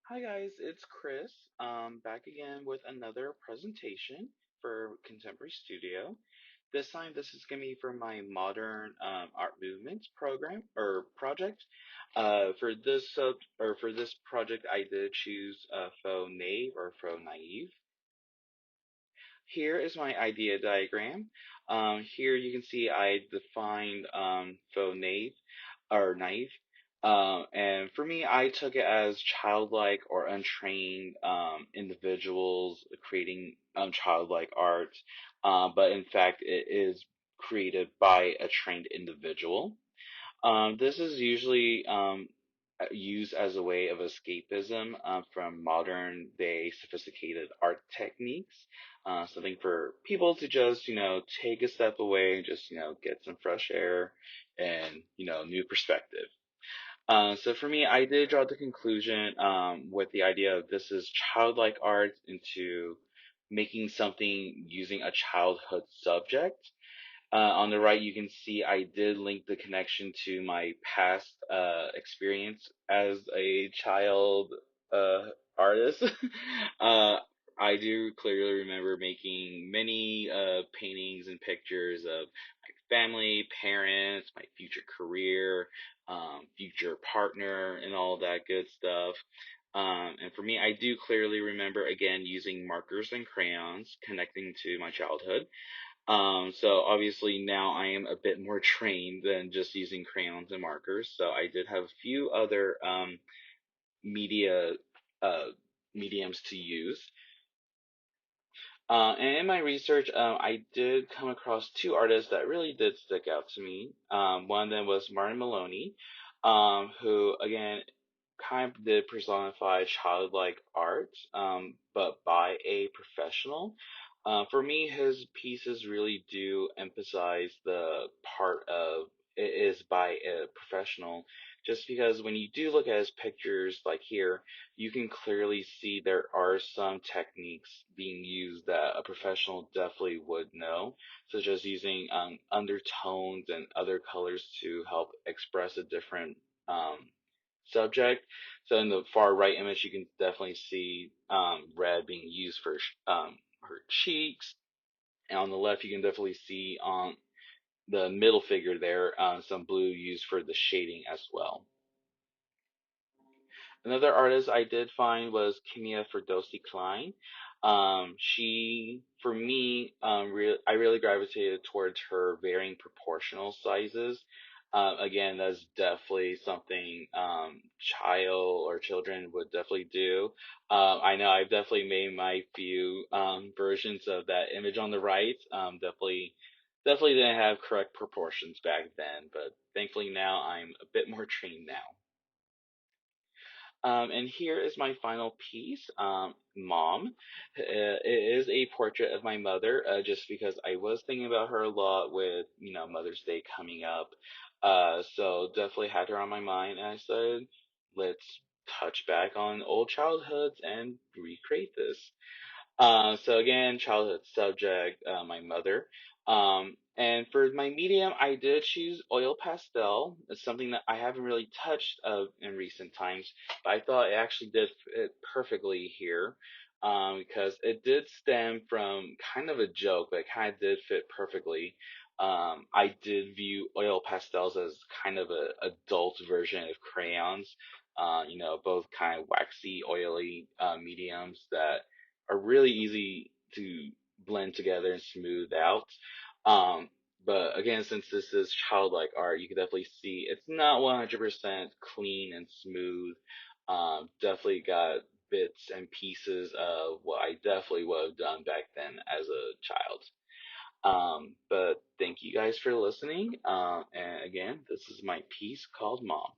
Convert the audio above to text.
Hi guys, it's Chris. Back again with another presentation for Contemporary Studio. This time, this is gonna be for my modern art movements program or project. For this project, I did choose faux naive or faux naive. Here is my idea diagram. Here you can see I defined faux naive or naive. And for me, I took it as childlike or untrained individuals creating childlike art. But in fact, it is created by a trained individual. This is usually used as a way of escapism from modern day sophisticated art techniques. Something for people to just, take a step away and just, get some fresh air and, new perspective. So for me, I did draw the conclusion with the idea of this is childlike art into making something using a childhood subject. On the right, you can see I did link the connection to my past experience as a child artist. uh, I do clearly remember making many paintings and pictures of my family, parents, my future career, future partner, and all that good stuff. And for me, I do clearly remember again using markers and crayons connecting to my childhood. So obviously now I am a bit more trained than just using crayons and markers. So I did have a few other media uh, mediums to use. And in my research, I did come across two artists that really did stick out to me. One of them was Martin Maloney, who again kind of did personify childlike art, but by a professional. For me, his pieces really do emphasize the part of it is by a professional, just because when you do look at his pictures, like here, you can clearly see there are some techniques being used that a professional definitely would know, such as using undertones and other colors to help express a different um, subject. So in the far right image, you can definitely see red being used for her cheeks, and on the left, you can definitely see on the middle figure there some blue used for the shading as well. Another artist I did find was Kimia Ferdowsi Klein. She, for me, I really gravitated towards her varying proportional sizes. Again, that's definitely something child or children would definitely do. I know I've definitely made my few versions of that image on the right. Definitely didn't have correct proportions back then, but thankfully now I'm a bit more trained now. And here is my final piece, Mom. It is a portrait of my mother, just because I was thinking about her a lot with, Mother's Day coming up. So definitely had her on my mind, and I said, let's touch back on old childhoods and recreate this. So again, childhood subject, my mother. And for my medium, I did choose oil pastel. It's something that I haven't really touched in recent times, but I thought it actually did fit perfectly here. Because it did stem from kind of a joke, but it kind of did fit perfectly. I did view oil pastels as kind of a adult version of crayons. Both kind of waxy, oily mediums that are really easy to blend together and smooth out. Um, but again, since this is childlike art, you can definitely see it's not 100% clean and smooth. Definitely got bits and pieces of what I definitely would have done back then as a child. But thank you guys for listening. And again, this is my piece called Mom.